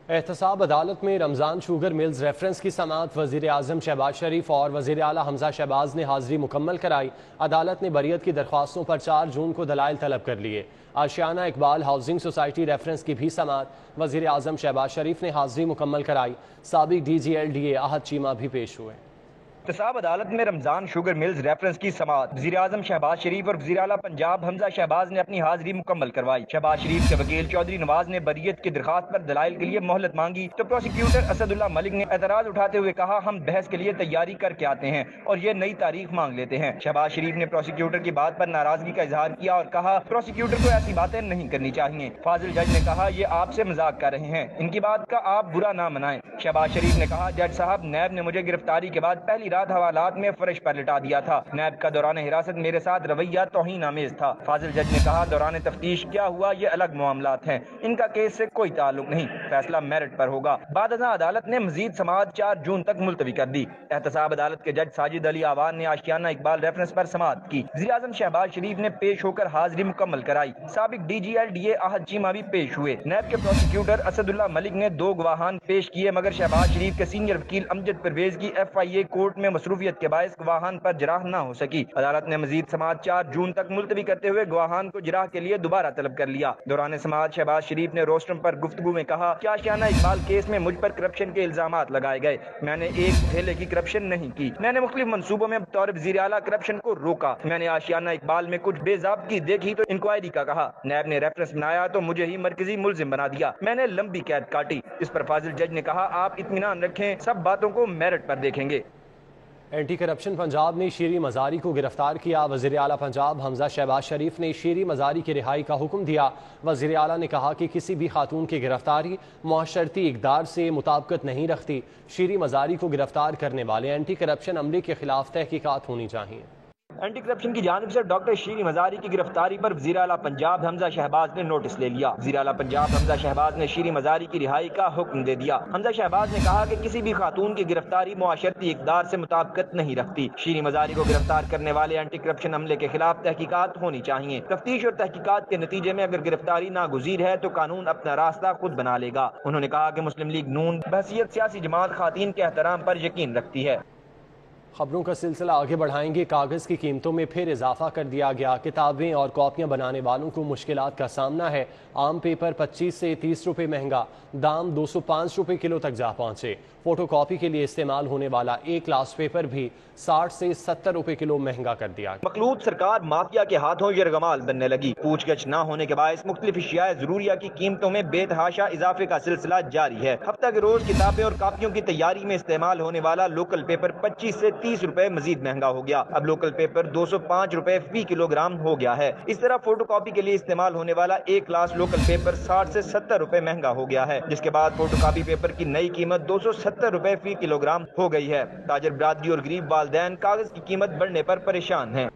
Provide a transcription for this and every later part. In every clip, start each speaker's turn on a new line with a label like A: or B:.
A: احتساب عدالت میں رمضان شوگر ملز ریفرنس کی سماعت وزیر اعظم شہباز شریف اور وزیر اعلیٰ حمزہ شہباز نے حاضری مکمل کرائی۔ عدالت نے بریت کی درخواستوں پر 4 جون کو دلائل طلب کر لیے۔ Ashiana Iqbal housing society reference کی بھی سماعت وزیر اعظم شہباز شریف نے حاضری مکمل کرائی۔ سابق DGLDA احد چیمہ بھی پیش ہوئے۔
B: احتساب عدالت میں رمضان شوگر ملز ریفرنس کی سماعت وزیر اعظم شہباز شریف اور وزیر اعلیٰ پنجاب حمزہ شہباز نے اپنی حاضری مکمل کروائی۔ شہباز شریف کے وکیل چودھری نواز نے بریت کی درخواست پر دلائل کے لیے مہلت مانگی تو پروسیکیوٹر اسد اللہ ملک نے اعتراض اٹھاتے ہوئے کہا ہم بحث کے لیے تیاری کر کے آتے ہیں اور یہ نئی تاریخ مانگ لیتے ہیں۔ شہباز شریف نے پروسیکیوٹر کی بات پر ناراضگی کا اظہار کیا اور کہا پروسیکیوٹر کو ایسی باتیں نہیں کرنی چاہیے۔ فاضل جج نے کہا یہ آپ سے مذاق کر رہے ہیں، ان کی بات کا آپ برا نہ منائیں۔ شہباز شریف نے کہا جج صاحب نیب نے مجھے گرفتاری کے بعد پہلی رات حوالات میں فرش پر لٹا دیا تھا، نیب کا دوران حراست میرے ساتھ رویہ توہین آمیز تھا۔ فاضل جج نے کہا دوران تفتیش کیا ہوا یہ الگ معاملات ہیں، ان کا کیس سے کوئی تعلق نہیں، فیصلہ میرٹ پر ہوگا۔ بعد ازاں عدالت نے مزید سماعت 4 جون تک ملتوی کر دی۔ احتساب عدالت کے جج ساجد علی آوان نے آشیانہ اقبال ریفرنس پر سماعت کی۔ وزیر اعظم شہباز شریف نے پیش ہو کر حاضری مکمل کرائی۔ سابق DGLDA احد چیمہ بھی پیش ہوئے۔ نیب کے پروسیکیوٹر اسد اللہ ملک نے 2 گواہان پیش کیے مگر شہباز شریف کے سینئر وکیل امجد پرویز کی FIA کورٹ میں مصروفیت کے باعث گواہان پر جراح نہ ہو سکی۔ عدالت نے مزید سماعت 4 جون تک ملتوی کرتے ہوئے گواہان کو جراح کے لیے دوبارہ طلب کر لیا۔ دوران سماعت شہباز شریف نے روسٹرم پر گفتگو میں کہا کہ آشیانہ اقبال کیس میں مجھ پر کرپشن کے الزامات لگائے گئے، میں نے ایک تھیلے کی کرپشن نہیں کی، میں نے مختلف منصوبوں میں بطور وزیر اعلیٰ کرپشن کو روکا، میں نے آشیانہ اقبال میں کچھ بے ضابطگی دیکھی تو انکوائری کا کہا، نیب نے ریفرنس بنایا تو مجھے ہی مرکزی ملزم بنا دیا، میں نے لمبی قید کاٹی۔ اس پر فاضل جج نے کہا آپ اطمینان رکھیں، سب باتوں کو میرٹ پر دیکھیں گے۔
A: اینٹی کرپشن پنجاب نے شیری مزاری کو گرفتار کیا۔ وزیر اعلیٰ پنجاب حمزہ شہباز شریف نے شیری مزاری کی رہائی کا حکم دیا۔ وزیر اعلیٰ نے کہا کہ کسی بھی خاتون کی گرفتاری معاشرتی اقدار سے مطابقت نہیں رکھتی۔ شیری مزاری کو گرفتار کرنے والے اینٹی کرپشن عملے کے خلاف تحقیقات ہونی چاہیے۔
B: اینٹی کرپشن کی جانب سے ڈاکٹر شیری مزاری کی گرفتاری پر وزیر اعلیٰ پنجاب حمزہ شہباز نے نوٹس لے لیا۔ وزیر اعلیٰ پنجاب حمزہ شہباز نے شیری مزاری کی رہائی کا حکم دے دیا۔ حمزہ شہباز نے کہا کہ کسی بھی خاتون کی گرفتاری معاشرتی اقدار سے مطابقت نہیں رکھتی۔ شیری مزاری کو گرفتار کرنے والے اینٹی کرپشن عملے کے خلاف تحقیقات ہونی چاہیے۔ تفتیش اور تحقیقات کے نتیجے میں اگر گرفتاری ناگزیر ہے تو قانون اپنا راستہ خود بنا لے گا۔ انہوں نے کہا کہ مسلم لیگ نون بحیثیت سیاسی جماعت خواتین کے احترام پر یقین رکھتی ہے۔
A: خبروں کا سلسلہ آگے بڑھائیں گے۔ کاغذ کی قیمتوں میں پھر اضافہ کر دیا گیا۔ کتابیں اور کاپیاں بنانے والوں کو مشکلات کا سامنا ہے۔ عام پیپر 25 سے 30 روپے مہنگا، دام 205 روپے کلو تک جا پہنچے۔ فوٹو کاپی کے لیے استعمال ہونے والا ایک گلاس پیپر بھی 60 سے 70 روپے کلو مہنگا کر دیا۔
B: مخلوط سرکار مافیا کے ہاتھوں یرغمال بننے لگی۔ پوچھ گچھ نہ ہونے کے باعث مختلف اشیاء ضروریہ کی قیمتوں میں بے تحاشا اضافے کا سلسلہ جاری ہے۔ ہفتہ کے روز کتابیں اور کاپیوں کی تیاری میں استعمال ہونے والا لوکل پیپر 25 سے 30 روپے مزید مہنگا ہو گیا۔ اب لوکل پیپر 205 روپے فی کلو گرام ہو گیا ہے۔ اس طرح فوٹو کاپی کے لیے استعمال ہونے والا ایک گلاس لوکل پیپر 60 سے 70 روپے مہنگا ہو گیا ہے، جس کے بعد فوٹو کاپی پیپر کی نئی قیمت 270 روپے فی کلو گرام ہو گئی ہے۔ تاجر برادری اور غریب والدین کاغذ کی قیمت بڑھنے پر پریشان ہیں۔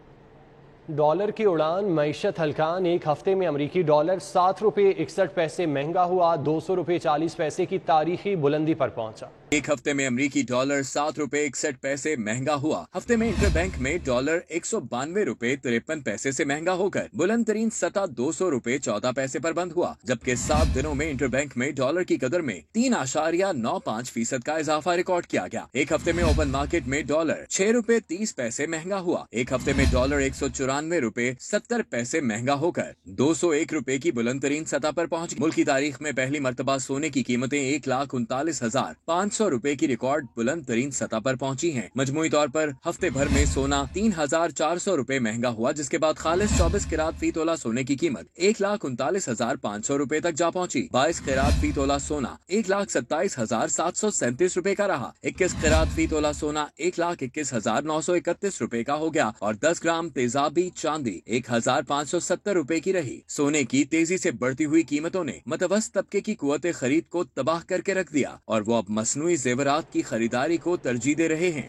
A: ڈالر کی اڑان، معیشت ہلکان۔ ایک ہفتے میں امریکی ڈالر 7 روپے 61 پیسے مہنگا ہوا، 200 روپے 40 پیسے کی تاریخی بلندی پر پہنچا۔
C: ایک ہفتے میں امریکی ڈالر 7 روپے 61 پیسے مہنگا ہوا۔ ہفتے میں انٹر بینک میں ڈالر 192 روپے 53 پیسے سے مہنگا ہو کر بلند ترین سطح 200 روپے 14 پیسے پر بند ہوا، جبکہ 7 دنوں میں انٹر بینک میں ڈالر کی قدر میں 3.95% کا اضافہ ریکارڈ کیا گیا۔ ایک ہفتے میں اوپن مارکیٹ میں ڈالر 6 روپے 30 پیسے مہنگا ہوا۔ ایک ہفتے میں ڈالر 194 روپے 70 پیسے مہنگا ہو کر 201 روپے کی بلند ترین سطح پر پہنچ گئی۔ ملک کی تاریخ میں پہلی مرتبہ سونے کی قیمتیں 1,39,500 روپے کی ریکارڈ بلند ترین سطح پر پہنچی ہیں۔ مجموعی طور پر ہفتے بھر میں سونا 3,400 روپے مہنگا ہوا، جس کے بعد خالص 24 قیرات فی تولہ سونے کی قیمت 1,39,500 روپے تک جا پہنچی۔ 22 قیرات فی تولہ سونا 1,27,737 روپے کا رہا۔ 21 قیرات فی تولہ سونا 1,21,931 روپے کا ہو گیا اور 10 گرام تیزابی چاندی 1,570 روپے کی رہی۔ سونے کی تیزی سے بڑھتی ہوئی قیمتوں نے متوسط طبقے کی قوت خرید کو تباہ کر کے رکھ دیا اور وہ اب مصنوعی زیورات کی خریداری کو ترجیح دے رہے ہیں۔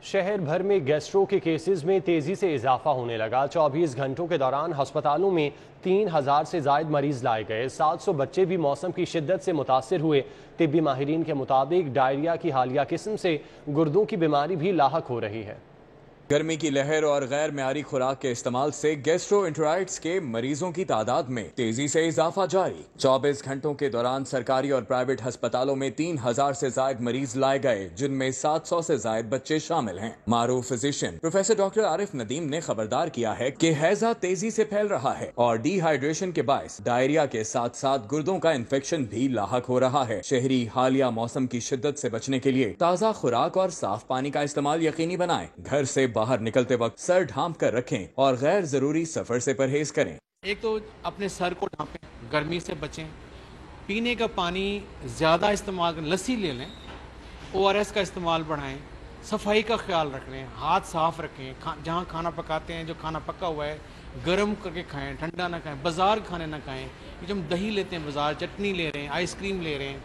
A: شہر بھر میں گیسٹرو کے کیسز میں تیزی سے اضافہ ہونے لگا۔ 24 گھنٹوں کے دوران ہسپتالوں میں 3,000 سے زائد مریض لائے گئے۔ 700 بچے بھی موسم کی شدت سے متاثر ہوئے۔ طبی ماہرین کے مطابق ڈائریا کی حالیہ قسم سے گردوں کی بیماری بھی لاحق ہو رہی ہے۔
C: गर्मी की लहर और गैर म्यारी खुराक के इस्तेमाल से गैस्ट्रोएंटेराइटिस के मरीजों की तादाद में तेजी से इजाफा जारी। 24 घंटों के दौरान सरकारी और प्राइवेट अस्पतालों में 3000 से ज्यादा मरीज लाए गए, जिनमें 700 से ज्यादा बच्चे शामिल हैं। मारूफ physician professor doctor Arif Nadeem ने खबरदार किया है कि हैजा तेजी से फैल रहा है और डिहाइड्रेशन के बायस डायरिया के साथ साथ गुर्दों का इन्फेक्शन भी लाहक हो रहा है। शहरी हालिया मौसम की शिद्दत से बचने के लिए ताज़ा खुराक और साफ पानी का इस्तेमाल यकीनी बनाएं। घर से बाहर निकलते वक्त सर ढांप कर रखें और गैर जरूरी सफर से परहेज करें।
D: एक तो अपने सर को ढांपें, गर्मी से बचें, पीने का पानी ज़्यादा इस्तेमाल करें, लस्सी ले लें, ORS का इस्तेमाल बढ़ाएं, सफाई का ख्याल रख लें, हाथ साफ रखें, जहाँ खाना पकाते हैं जो खाना पका हुआ है गर्म करके खाएं, ठंडा ना खाएं, बाज़ार खाने ना खाएं। ये जो हम दही लेते हैं बाज़ार, चटनी ले रहे हैं, आइसक्रीम ले रहे हैं,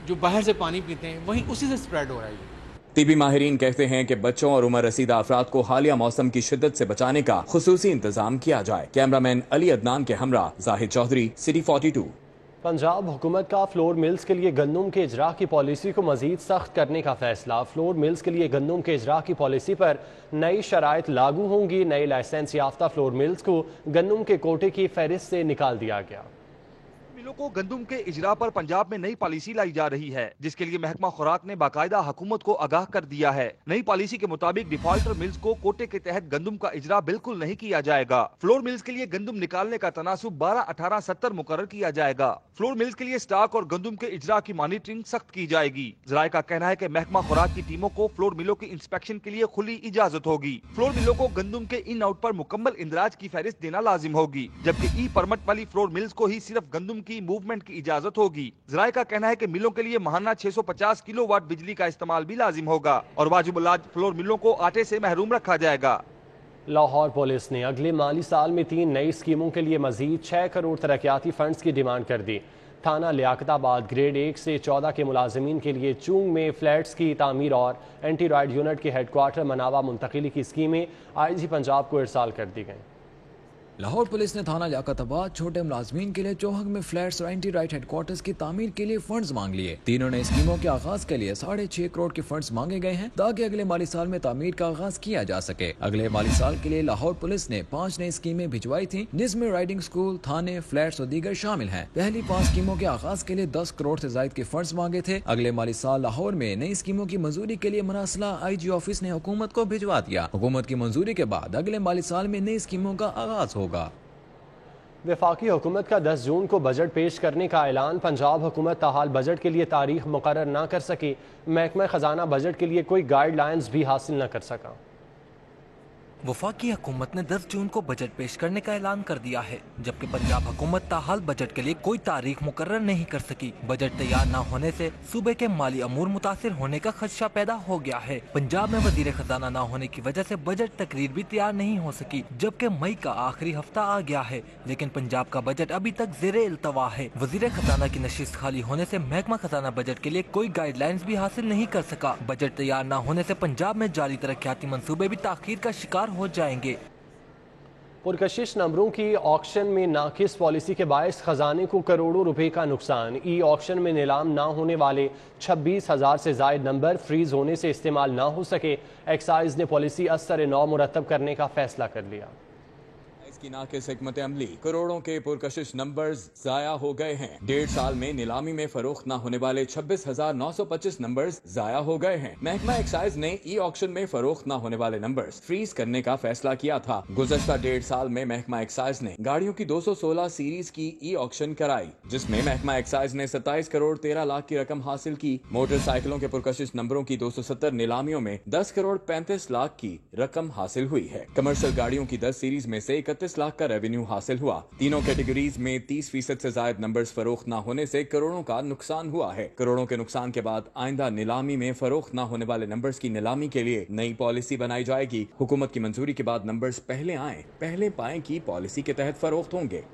D: जो बाहर से पानी पीते हैं वहीं उसी से स्प्रेड हो रहा है।
C: तिबी माहिरीन कहते हैं कि बच्चों और उम्र रसीदा अफराद को हालिया मौसम की शिद्दत से बचाने का खुसूसी इंतजाम किया जाए। कैमरामैन अली अदनान के हमरा जाहिद चौधरी, सिटी 42।
A: पंजाब हुकूमत का फ्लोर मिल्स के लिए गंदम के इजरा की पॉलिसी को मजीद सख्त करने का फैसला। फ्लोर मिल्स के लिए गंदम के इजरा की पॉलिसी पर नई शराइत लागू होंगी। नए लाइसेंस याफ्ता फ्लोर मिल्स को गंदम के कोटे की फहरिस्त से निकाल दिया गया।
E: मिलों को गंदम के इजरा पर पंजाब में नई पॉलिसी लाई जा रही है, जिसके लिए महकमा खुराक ने बाकायदा हुकूमत को आगाह कर दिया है। नई पॉलिसी के मुताबिक डिफॉल्टर मिल्स को कोटे के तहत गंदम का इजरा बिल्कुल नहीं किया जाएगा। फ्लोर मिल्स के लिए गंदम निकालने का तनासुब 12-18-70 मुकर्रर किया जाएगा। फ्लोर मिल्स के लिए स्टॉक और गंदम के इजरा की मॉनिटरिंग सख्त की जाएगी। जराये का कहना है कि महकमा खुराक की टीमों को फ्लोर मिलों की इंस्पेक्शन के लिए खुली इजाजत होगी। फ्लोर मिलों को गंदम के इन आउट पर मुकम्मल इंदराज की फहरिस्त देना लाजिम होगी, जबकि ई परमिट वाली फ्लोर मिल्स को ही सिर्फ गंदम की मूवमेंट की इजाजत होगी। जराये का कहना है कि मिलों के लिए महाना 650 किलोवाट बिजली का इस्तेमाल भी लाजिम होगा और वाजिबुल इलाज फ्लोर मिलों को आटे से महरूम रखा जाएगा।
A: लाहौर पुलिस ने अगले माली साल में 3 नई स्कीमों के लिए मजीद 6 करोड़ तरक्याती फंड्स की डिमांड कर दी। थाना लियाकताबाद ग्रेड 1 से 14 के मुलाजिमीन के लिए चूंग में फ्लैट्स की तामीर और एंटी राइड यूनिट के हेडक्वार्टर मनावा मुंतकिली की स्कीमें IG पंजाब को इरसाल कर दी गईं।
F: लाहौर पुलिस ने थाना लियाकताबाद छोटे मुलाजमीन के लिए चौहक में फ्लैट्स और एंटी राइट हेडक्वार्टर्स की तामीर के लिए फंड्स मांग लिए। तीनों नई स्कीमों के आगाज के लिए 6.5 करोड़ के फंड्स मांगे गए हैं, ताकि अगले माली साल में तामीर का आगाज किया जा सके। अगले माली साल के लिए लाहौर पुलिस ने 5 नई स्कीमें भिजवाई थी, जिसमें राइडिंग स्कूल, थाने, फ्लैट्स और दीगर शामिल हैं। पहली 5 स्कीमों के आगाज के लिए 10 करोड़ से ज्यादा के फंड्स मांगे थे। अगले माली साल लाहौर में नई स्कीमों की मंजूरी के लिए मनासला IG ऑफिस ने हुकूमत को भिजवा दिया। हुकूमत की मंजूरी के बाद अगले माली साल में नई स्कीमों का आगाज होगा।
A: वफाकी हुकूमत का 10 जून को बजट पेश करने का ऐलान। पंजाब हुकूमत ताहाल बजट के लिए तारीख मुकर्रर न कर सकी। महकमा खजाना बजट के लिए कोई गाइडलाइंस भी हासिल न कर सका।
G: वफाकी हुकूमत ने 10 जून को बजट पेश करने का ऐलान कर दिया है, जबकि पंजाब हुकूमत ताहाल बजट के लिए कोई तारीख मुकर्रर नहीं कर सकी। बजट तैयार न होने से सूबे के माली अमूर मुतासिर होने का खदशा पैदा हो गया है। पंजाब में वजीर खजाना न होने की वजह से बजट तकरीर भी तैयार नहीं हो सकी, जबकि मई का आखिरी हफ्ता आ गया है, लेकिन पंजाब का बजट अभी तक ज़ेरे इल्तवा है। वजीर खजाना की नशिस्त खाली होने से महकमा खजाना बजट के लिए कोई गाइडलाइंस भी हासिल नहीं कर सका। बजट तैयार न होने से पंजाब में जारी तरक्याती मंसूबे भी ताखीर का शिकार हो जाएंगे।
A: पुरकशिश नंबरों की ऑक्शन में नाकिस पॉलिसी के बायस खजाने को करोड़ों रुपए का नुकसान। ई ऑक्शन में नीलाम ना होने वाले 26,000 से जायद नंबर फ्रीज होने से इस्तेमाल ना हो सके। एक्साइज ने पॉलिसी असर नौ मुरतब करने का फैसला कर लिया।
C: की नाकिस हिकमत अमली, करोड़ों के पुरकशिश नंबर्स जाया हो गए हैं। 1.5 साल में नीलामी में फरोख्त न होने वाले 26,925 नंबर्स जाया हो गए हैं। महकमा एक्साइज ने ई ऑक्शन में फरोख्त न होने वाले नंबर्स फ्रीज करने का फैसला किया था। गुज़श्ता 1.5 साल में महकमा एक्साइज ने गाड़ियों की 216 सीरीज की ई ऑक्शन कराई, जिसमें महकमा एक्साइज ने 27 करोड़ 13 लाख की रकम हासिल की। मोटरसाइकिलों के पुरकशिश नंबरों की 270 नीलामियों में 10 करोड़ 35 लाख की रकम हासिल हुई है। कमर्शियल गाड़ियों की 10 सीरीज में से 31 लाख का रेवेन्यू हासिल हुआ। तीनों कैटेगरीज में 30% से ज्यादा नंबर्स फरोख्त न होने से करोड़ों का नुकसान हुआ है। करोड़ों के नुकसान के बाद आइंदा नीलामी में फरोख्त न होने वाले नंबर्स की नीलामी के लिए नई पॉलिसी बनाई जाएगी। हुकूमत की मंजूरी के बाद नंबर्स पहले आए पहले पाएं की पॉलिसी के तहत फरोख्त होंगे।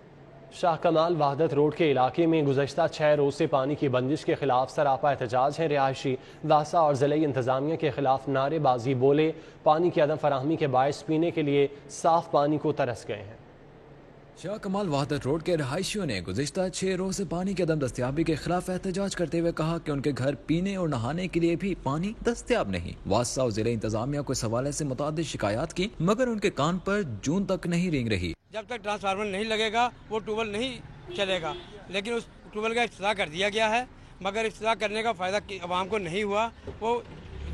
A: शाह कमाल वहादत रोड के इलाके में गुज़श्ता 6 रोज से पानी की बंदिश के खिलाफ सरापा एहतजाज है। रिहायशी वासा और ज़िले इंतजामिया के खिलाफ नारेबाजी बोले। पानी की अदम फराहमी के बायस पीने के लिए साफ पानी को तरस गए हैं।
F: शाह कमाल वहादत रोड के रहायशियों ने गुज़िश्ता 6 रोज से पानी की अदम दस्तयाबी के खिलाफ एहतजाज करते हुए कहा कि उनके घर पीने और नहाने के लिए भी पानी दस्तयाब नहीं। वास्ता और जिले इंतजामिया को इस हवाले से मुतादिद शिकायत की मगर उनके कान पर जून तक नहीं रेंग रही।
H: जब तक ट्रांसफार्मर नहीं लगेगा वो ट्यूबवेल नहीं चलेगा, लेकिन उस ट्यूबवेल का इफ्तिताह कर दिया गया है मगर इफ्तिताह करने का फ़ायदा आवाम को नहीं हुआ। वो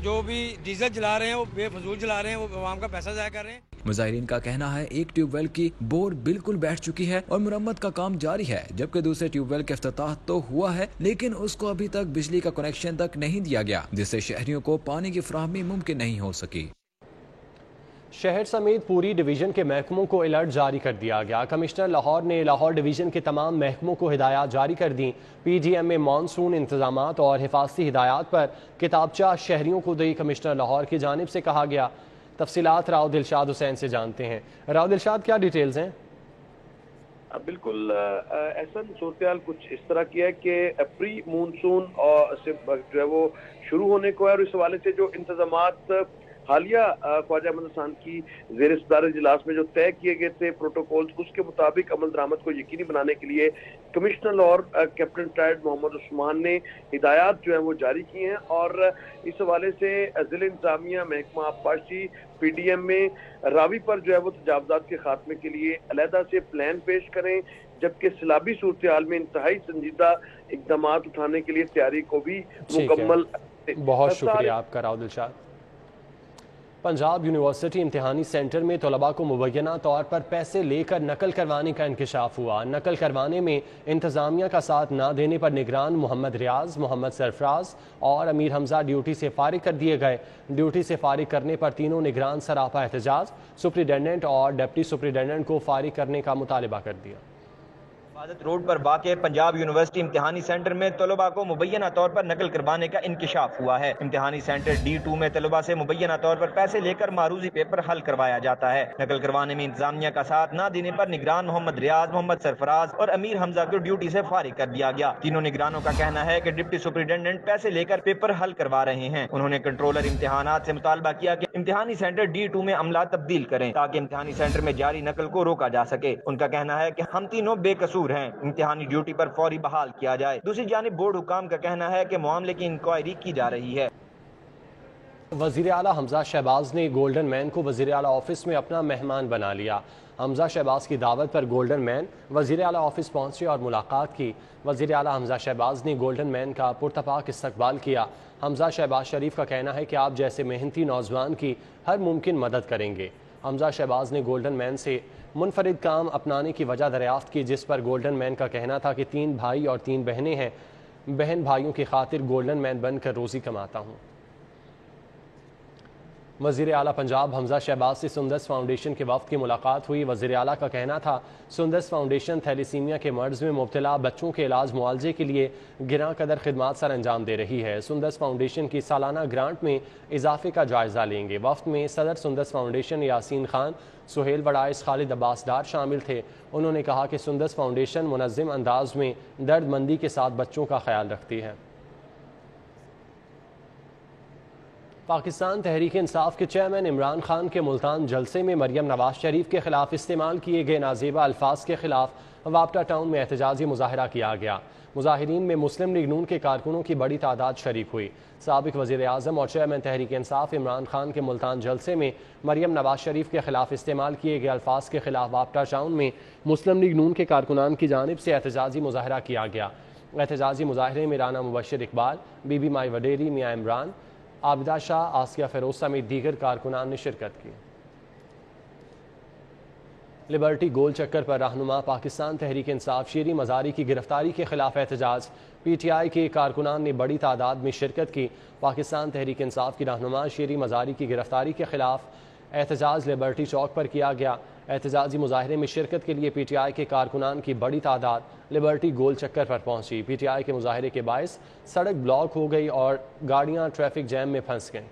H: जो भी डीजल जला रहे हैं वो बेफजूल जला रहे हैं, वो आवाम का पैसा ज़ाया कर रहे हैं।
F: मुजाहिरीन का कहना है एक ट्यूबवेल की बोर बिल्कुल बैठ चुकी है और मुरम्मत का काम जारी है, जबकि दूसरे ट्यूबवेल का इफ्तिताह तो हुआ है लेकिन उसको अभी तक बिजली का कनेक्शन तक नहीं दिया गया, जिससे शहरियों को पानी की फराहमी मुमकिन नहीं हो सकी।
A: शहर समेत पूरी डिवीजन के महकमों को अलर्ट जारी कर दिया गया। कमिश्नर लाहौर ने लाहौर डिवीजन के तमाम महकमों को हिदायत जारी कर दी। PGM में मानसून इंतजामात और हिफाजती हिदायत पर किताबचा शहरियों को दी। कमिश्नर लाहौर की जानिब से कहा गया। तफसीलात राव दिलशाद हुसैन से जानते हैं। राव दिलशाद, क्या डिटेल्स हैं?
I: बिल्कुल ऐसा सूरत कुछ इस तरह की है कि प्री मानसून से जो है वो शुरू होने को है और इस हवाले से जो इंतजामात हालिया ख्वाजा अहमद हसन की ज़ेर सदारत इजलास में जो तय किए गए थे प्रोटोकॉल्स, उसके मुताबिक अमल दरामद को यकीनी बनाने के लिए commissioner Lahore captain retired Mohammad Usman ने हिदायत जो है वो जारी की हैं और इस हवाले से ज़िला इंतजामिया महकमा आबपाशी PDM में रावी पर जो है वो तजावुज़ात के खात्मे के लिए अलहदा से प्लान पेश करें, जबकि सैलाबी सूरत हाल में इंतहाई संजीदा इकदाम उठाने के लिए तैयारी को भी मुकम्मल।
A: बहुत शुक्रिया आपका राव दिलशाद। पंजाब यूनिवर्सिटी इम्तिहानी सेंटर में तलबा को मुबैना तौर पर पैसे लेकर नकल करवाने का इंकशाफ हुआ। नकल करवाने में इंतजामिया का साथ न देने पर निगरान मोहम्मद रियाज, मोहम्मद सरफराज और अमीर हमजा ड्यूटी से फारिग कर दिए गए। ड्यूटी से फारिग करने पर तीनों निगरान सरापा एहतजाज, सुप्रिटेंडेंट और डिप्टी सुप्रिटेंडेंट को फारिग करने का मुतालबा कर दिया।
B: रोड पर वाक़े पंजाब यूनिवर्सिटी इम्तिहानी सेंटर में तलबा को मुबैना तौर पर नकल करवाने का इंकशाफ हुआ है। इम्तिहानी सेंटर D2 में तलबा से मुबैना तौर पर पैसे लेकर मारूजी पेपर हल करवाया जाता है। नकल करवाने में इंतजामिया का साथ न देने पर निगरान मोहम्मद रियाज, मोहम्मद सरफराज और अमीर हमजा को ड्यूटी से फारिग कर दिया गया। तीनों निगरानों का कहना है कि डिप्टी सुप्रिटेंडेंट पैसे लेकर पेपर हल करवा रहे हैं। उन्होंने कंट्रोलर इम्तिहानात से मुतालबा किया कि इम्तिहानी सेंटर D2 में अमला तब्दील करें ताकि इम्तिहानी सेंटर में जारी नकल को रोका जा सके। उनका कहना है कि हम तीनों बेकसूर हैं, इम्तिहानी ड्यूटी पर फौरी बहाल किया जाए। दूसरी जानिब बोर्ड हुकाम का कहना है कि मामले की इंक्वायरी की जा रही है।
A: वज़ीर आला हमजा शहबाज ने गोल्डन मैन को वज़ीर आला ऑफिस में अपना मेहमान बना लिया। हमजा शहबाज की दावत पर गोल्डन मैन वज़ीर आला ऑफिस पहुंचे और मुलाकात की। वज़ीर आला हमजा शहबाज ने गोल्डन मैन का पुरतपाक इस्तकबाल किया। हमजा शहबाज शरीफ का कहना है कि आप जैसे मेहनती नौजवान की हर मुमकिन मदद करेंगे। हमजा शहबाज ने गोल्डन मैन से मुनफरिद काम अपनाने की वजह दरियाफ्त की, जिस पर गोल्डन मैन का कहना था कि 3 भाई और 3 बहनें हैं, बहन भाइयों की खातिर गोल्डन मैन बनकर रोज़ी कमाता हूँ। वज़ीर आला पंजाब हमजा शहबाज से सुंदस फाउंडेशन के वफ़द की मुलाकात हुई। वज़ीर आला का कहना था सुंदस फाउंडेशन थैलीसीमिया के मर्ज़ में मुब्तला बच्चों के इलाज मुआवजे के लिए गिरा कदर खिदमात सर अंजाम दे रही है। सुंदस फाउंडेशन की सालाना ग्रांट में इजाफे का जायज़ा लेंगे। वफ़द में सदर सुंदस फाउंडेशन यासीन खान, सुहेल वड़ाइस, खालिद अब्बास डार शामिल थे। उन्होंने कहा कि सुंदस फाउंडेशन मुनज़्ज़म अंदाज में दर्दमंदी के साथ बच्चों का ख्याल रखती है। पाकिस्तान तहरीक इंसाफ के चेयरमैन इमरान खान के मुल्तान जलसे में मरियम नवाज शरीफ के खिलाफ इस्तेमाल किए गए नाजेबा अल्फाज के खिलाफ वापटा टाउन में एहतजाजी मुजाहरा किया गया। मुजाहिरीन में मुस्लिम लीग नून के कारकुनों की बड़ी तादाद शरीक हुई। साबिक वज़ीर आज़म और चेयरमैन तहरीक इंसाफ इमरान खान के मुल्तान जलसे में मरियम नवाज शरीफ के खिलाफ इस्तेमाल किए गए अल्फाज के खिलाफ वापटा टाउन में मुस्लिम लीग नून के कारकुनान की जानिब से एहतजाजी मुजाहरा किया गया। एहतजाजी मुजाहरे में राना मुबशर इकबाल, बीबी माई वडेरी, मियाँ इमरान, आबिदा शाह, आसिया फेरोज समेत दीगर कारकुनान ने शिरकत की। लिबर्टी गोल चक्कर पर रहनुमा पाकिस्तान तहरीक इंसाफ शेरी मजारी की गिरफ्तारी के खिलाफ एहतजाज। PTI के कारकुनान ने बड़ी तादाद में शिरकत की। पाकिस्तान तहरीक इंसाफ की रहनुमा शेरी मजारी की गिरफ्तारी के खिलाफ एहतजाज लिबर्टी चौक पर किया गया। एहतजाजी मुजाहरे में शिरकत के लिए PTI के कारकुनान की बड़ी तादाद लिबर्टी गोल चक्कर पर पहुंची। PTI के मुजाहरे के बायस सड़क ब्लॉक हो गई और गाड़ियां ट्रैफिक जैम में फंस गईं।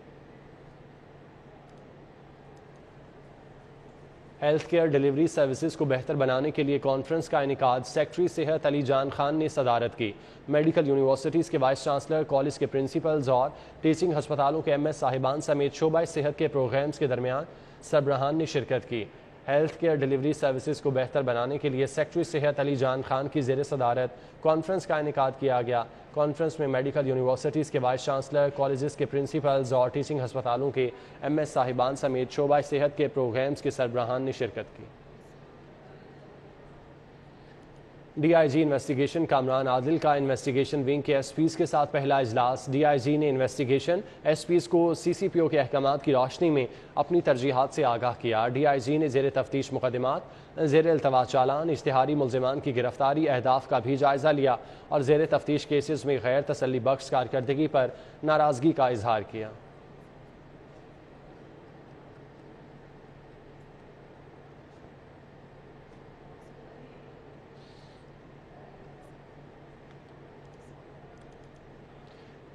A: हेल्थ केयर डिलीवरी सर्विसेज को बेहतर बनाने के लिए कॉन्फ्रेंस का इनेकाद सेक्रेटरी सेहत अली जान खान ने सदारत की। मेडिकल यूनिवर्सिटीज़ के वाइस चांसलर, कॉलेज के प्रिंसिपल्स और टीचिंग हस्पतालों के MS साहिबान समेत शोबा सेहत के प्रोग्राम्स के दरमियान सरबराहान ने शिरकत की। ہیلتھ کیئر ڈیلیوری سروسز کو بہتر بنانے کے لیے سیکٹری صحت علی جان خان کی زیر صدارت کانفرنس کا انعقاد کیا گیا۔ کانفرنس میں میڈیکل یونیورسٹیز کے وائس چانسلر، کالجز کے پرنسپلز اور ٹیچنگ ہسپتالوں کے ایم ایس صاحبان سمیت شعبہ صحت کے پروگرامز کے سربراہان نے شرکت کی۔ D I G investigation Kamran Adil کا انویسٹیگیشن ونگ کے ایس پیز کے ساتھ پہلا اجلاس۔ ڈی آئی جی نے انویسٹیگیشن ایس پیز کو سی سی پی او کے احکامات کی روشنی میں اپنی ترجیحات سے آگاہ کیا۔ ڈی آئی جی نے زیر تفتیش مقدمات، زیر التوا چالان، اشتہاری ملزمان کی گرفتاری اہداف کا بھی جائزہ لیا اور زیر تفتیش کیسز میں غیر تسلی بخش کارکردگی پر ناراضگی کا اظہار کیا۔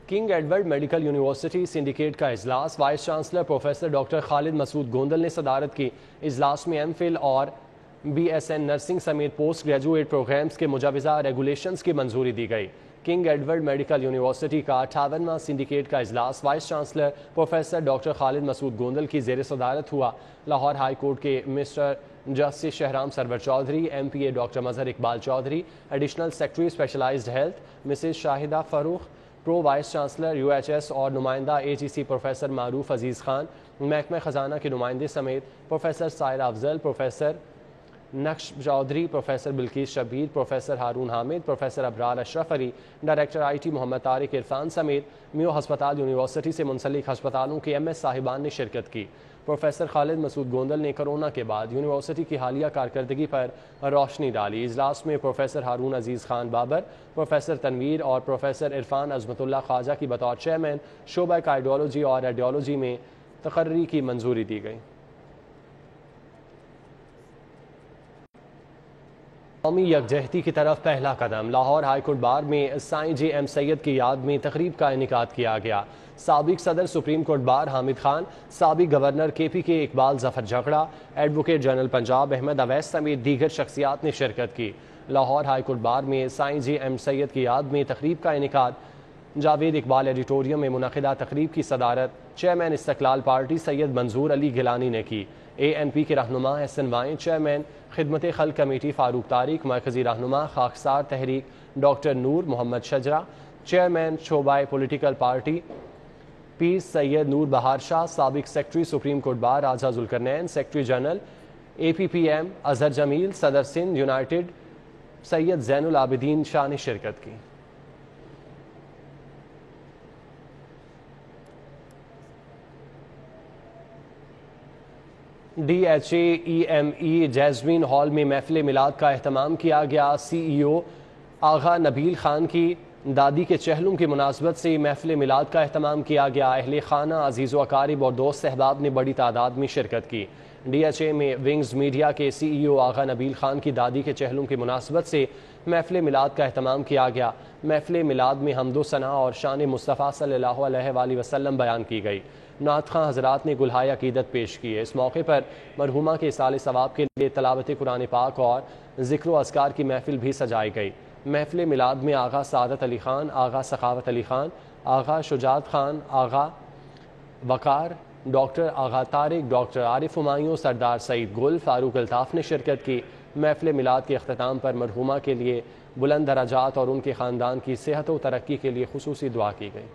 A: King Edward medical university syndicate کا اجلاس۔ Vice chancellor professor doctor Khalid Masood Gondal نے صدارت کی۔ اجلاس میں ایم فل اور بی ایس این نرسنگ سمیت پوسٹ گریجویٹ پروگرامز کے مجوزہ ریگولیشنز کی منظوری دی گئی۔ کنگ ایڈورڈ میڈیکل یونیورسٹی کا 58واں سنڈیکیٹ کا اجلاس vice chancellor professor doctor Khalid Masood Gondal کی زیر صدارت ہوا۔ لاہور ہائی کورٹ کے mister justice Shahram Sarwar Chaudhry, M P A doctor Mazhar Iqbal Chaudhry, additional secretary specialized health Mrs Shahida Farrukh, pro vice chancellor U H S اور نمائندہ اے جی سی پروفیسر معروف عزیز خان، محکمہ خزانہ کے نمائندے سمیت professor Saira Afzal, professor Naqsh Chaudhry, professor Bilquis Shabbir, professor Haroon Hamid, professor Abrar Ashraf Ali, director I T Muhammad Tariq Irfan سمیت میو ہسپتال یونیورسٹی سے منسلک ہسپتالوں کے ایم ایس صاحبان نے شرکت کی۔ پروفیسر خالد مسعود گوندل نے کرونا کے بعد یونیورسٹی کی حالیہ کارکردگی پر روشنی ڈالی۔ اجلاس میں پروفیسر ہارون عزیز خان بابر، پروفیسر تنویر اور پروفیسر عرفان عظمت اللہ خواجہ کی بطور چیئرمین شعبہ کارڈیولوجی اور ریڈیولوجی میں تقرری کی منظوری دی گئی۔ قومی یکجہتی کی طرف پہلا قدم۔ لاہور ہائی کورٹ بار میں سائیں جے ایم سید کی یاد میں تقریب کا انعقاد کیا گیا۔ سابق صدر supreme court bar Hamid Khan, سابق گورنر کے پی کے اقبال ظفر جھگڑا، ایڈوکیٹ جنرل پنجاب احمد اویس سمیت دیگر شخصیات نے شرکت کی۔ لاہور ہائی کورٹ بار میں سائیں جے ایم سید کی یاد میں تقریب کا انعقاد۔ جاوید اقبال ایڈیٹوریم میں منعقدہ تقریب کی صدارت چیئرمین استقلال پارٹی سید منظور علی گیلانی نے کی۔ اے این پی کے رہنما حسن وائن، چیئرمین خدمت خلق کمیٹی فاروق طارق، مرکزی رہنما خاکسار تحریک ڈاکٹر نور محمد شجرا، چیئرمین شعبہ پولیٹیکل پارٹی پیس سید نور بہار شاہ، سابق سیکرٹری سپریم کورٹ بار راجہ ذوالقرنین، سیکرٹری جنرل اے پی پی ایم اظہر جمیل، صدر سندھ یونائٹڈ سید زین العابدین شاہ نے شرکت کی۔ D H A E M E jasmine hall میں محفل میلاد کا اہتمام کیا گیا۔ سی ای او آغا نبیل خان کی دادی کے چہلم کی مناسبت سے محفل میلاد کا اہتمام کیا گیا۔ اہل خانہ، عزیز و اقارب اور دوست احباب نے بڑی تعداد میں شرکت کی۔ ڈی ایچ اے میں ونگز میڈیا کے سی ای او آغا نبیل خان کی دادی کے چہلم کی مناسبت سے محفل میلاد کا اہتمام کیا گیا۔ محفل میلاد میں حمد و ثنا اور شان مصطفیٰ صلی اللہ علیہ وآلہ وسلم بیان کی گئی۔ نعت خواں حضرات نے گلہائے عقیدت پیش کیے۔ اس موقع پر مرحومہ کے اصال ثواب کے لیے تلاوت قرآن پاک اور ذکر و اذکار کی محفل بھی سجائی گئی۔ محفل میلاد میں آغا سعادت علی خان، آغا سخاوت علی خان، آغا شجاعت خان، آغا وقار، ڈاکٹر آغا طارق، ڈاکٹر عارف ہمایوں، سردار سعید گل، فاروق الطاف نے شرکت کی۔ محفل میلاد کے اختتام پر مرحومہ کے لیے بلند درجات اور ان کے خاندان کی صحت و ترقی کے لیے خصوصی دعا کی گئی۔